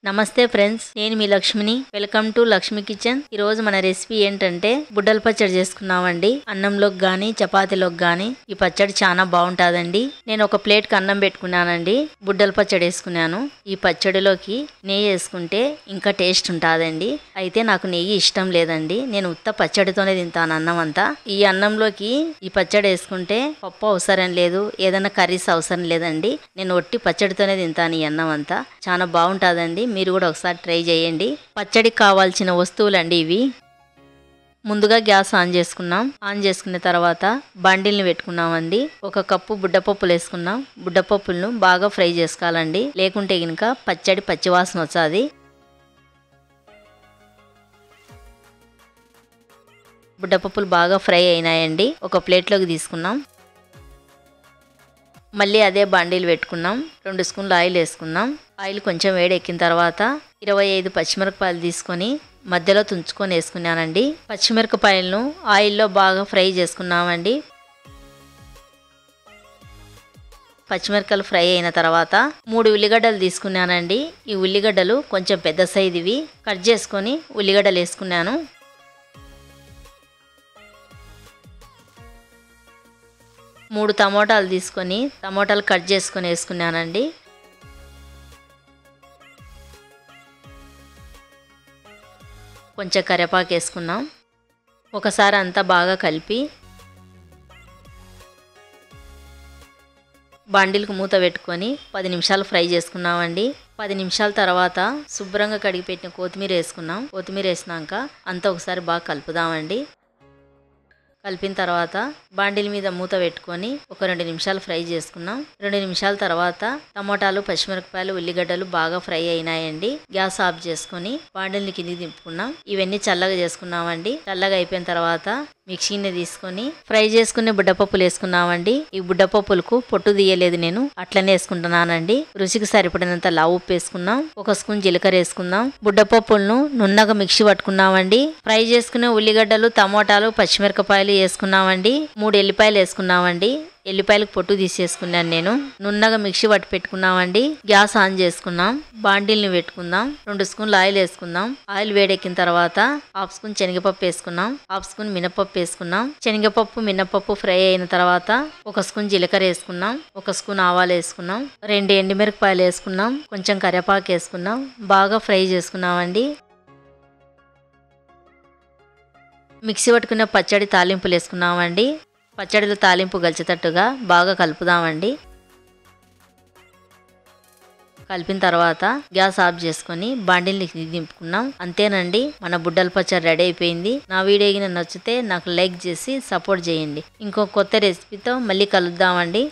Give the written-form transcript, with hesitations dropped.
నమస్తే ఫ్రెండ్స్, నేను మీ లక్ష్మిని. Welcome to Lakshmi kitchen. ఈ రోజు మన రెసిపీ ఏంటంటే బుడ్డల పచ్చడి చేసుకున్నామండి. అన్నంలోకి గాని చపాతీలోకి గాని ఈ పచ్చడి చాలా బాగుంటాదండి. నేను ఒక ప్లేట్ కి అన్నం పెట్టుకున్నానండి, బుడ్డల పచ్చడి వేసుకున్నాను. ఈ పచ్చడిలోకి నెయ్యి వేసుకుంటే ఇంకా టేస్ట్ ఉంటుందండి. అయితే నాకు నెయ్యి ఇష్టం లేదండి, నేను ఉత్త పచ్చడితోనే తింటాను అన్నం అంతా. ఈ అన్నంలోకి ఈ పచ్చడి వేసుకుంటే పప్పు అవసరం లేదు, ఏదైనా కర్రీస్ అవసరం లేదండి. నేను ఒట్టి పచ్చడితోనే తింటాను ఈ అన్నం అంతా. చాలా బాగుంటుందండి, మీరు కూడా ఒకసారి ట్రై చేయండి. పచ్చడికి కావాల్సిన వస్తువులండి ఇవి. ముందుగా గ్యాస్ ఆన్ చేసుకున్నాం. ఆన్ చేసుకున్న తర్వాత బండిల్ని పెట్టుకున్నామండి. ఒక కప్పు బుడ్డపప్పులు వేసుకున్నాం. బుడ్డపప్పులను బాగా ఫ్రై చేసుకోవాలండి, లేకుంటే కనుక పచ్చడి పచ్చివాసన వచ్చాది. బుడ్డపప్పులు బాగా ఫ్రై అయినాయండి, ఒక ప్లేట్లోకి తీసుకున్నాం. మళ్ళీ అదే బాండీలు పెట్టుకున్నాం. 2 స్పూన్లు ఆయిల్ వేసుకున్నాం. ఆయిల్ కొంచెం వేడెక్కిన తర్వాత 25 పచ్చిమిరపకాయలు తీసుకొని మధ్యలో తుంచుకొని వేసుకున్నానండి. పచ్చిమిరపకాయలను ఆయిల్లో బాగా ఫ్రై చేసుకున్నామండి. పచ్చిమిరపకాయలు ఫ్రై అయిన తర్వాత 3 ఉల్లిగడ్డలు తీసుకున్నానండి. ఈ ఉల్లిగడ్డలు కొంచెం పెద్ద సైజువి కట్ చేసుకొని ఉల్లిగడ్డలు వేసుకున్నాను. మూడు టమోటాలు తీసుకొని టమోటాలు కట్ చేసుకొని వేసుకున్నానండి. కొంచెం కరివేపాకు వేసుకున్నాం. ఒకసారి అంతా బాగా కలిపి బాండిల్కి మూత పెట్టుకొని 10 నిమిషాలు ఫ్రై చేసుకున్నామండి. 10 నిమిషాల తర్వాత శుభ్రంగా కడిగి పెట్టిన కొత్తిమీర వేసుకున్నాం. కొత్తిమీర వేసినాక అంతా ఒకసారి బాగా కలుపుదామండి. కలిపిన తర్వాత బాండిల్ మీద మూత పెట్టుకొని ఒక 2 నిమిషాలు ఫ్రై చేసుకున్నాం. 2 నిమిషాల తర్వాత టమోటాలు, పచ్చిమిరపకాయలు, ఉల్లిగడ్డలు బాగా ఫ్రై అయినాయండి. గ్యాస్ ఆఫ్ చేసుకొని బాండిల్ని కిందికి దింపుకున్నాం. ఇవన్నీ చల్లగా చేసుకున్నామండి. చల్లగా అయిపోయిన తర్వాత మిక్సీని తీసుకొని ఫ్రై చేసుకునే బుడ్డపప్పులు వేసుకున్నామండి. ఈ బుడ్డపప్పులకు పొట్టు తీయలేదు, నేను అట్లనే వేసుకుంటున్నానండి. రుచికి సరిపడినంత లావు ఉప్పు వేసుకున్నాం. 1 స్పూన్ జీలకర్ర వేసుకుందాం. బుడ్డపప్పులను నున్నగా మిక్సీ పట్టుకున్నామండి. ఫ్రై చేసుకునే ఉల్లిగడ్డలు, టమోటాలు, పచ్చిమిరపకాయలు వేసుకున్నామండి. 3 ఎల్లిపాయలు వేసుకున్నామండి. ఎల్లిపాయలకు పొట్టు తీసేసుకున్నాను నేను. నున్నగా మిక్సీ పట్టి పెట్టుకున్నామండి. గ్యాస్ ఆన్ చేసుకున్నాం. బాండిల్ని పెట్టుకుందాం. 2 స్పూన్లు ఆయిల్ వేసుకుందాం. ఆయిల్ వేడెక్కిన తర్వాత 1/2 స్పూన్ శనగపప్పు వేసుకున్నాం. 1/2 స్పూన్ మినపప్పు వేసుకున్నాం. శనగపప్పు, మినపప్పు ఫ్రై అయిన తర్వాత 1 స్పూన్ జీలకర్ర వేసుకున్నాం. 1 స్పూన్ ఆవాలు వేసుకున్నాం. 2 ఎండుమిరపకాయలు వేసుకున్నాం. కొంచెం కరివేపాకు వేసుకున్నాం. బాగా ఫ్రై చేసుకున్నామండి. మిక్సీ పట్టుకున్న పచ్చడి తాలింపులు వేసుకున్నామండి. పచ్చడిలో తాలింపు గలిచేటట్టుగా బాగా కలుపుదామండి. కలిపిన తర్వాత గ్యాస్ ఆఫ్ చేసుకొని బాండిల్ని దింపుకున్నాం. అంతేనండి, మన బుడ్డల పచ్చడి రెడీ అయిపోయింది. నా వీడియో నచ్చితే నాకు లైక్ చేసి సపోర్ట్ చేయండి. ఇంకో కొత్త రెసిపీతో మళ్ళీ కలుద్దామండి.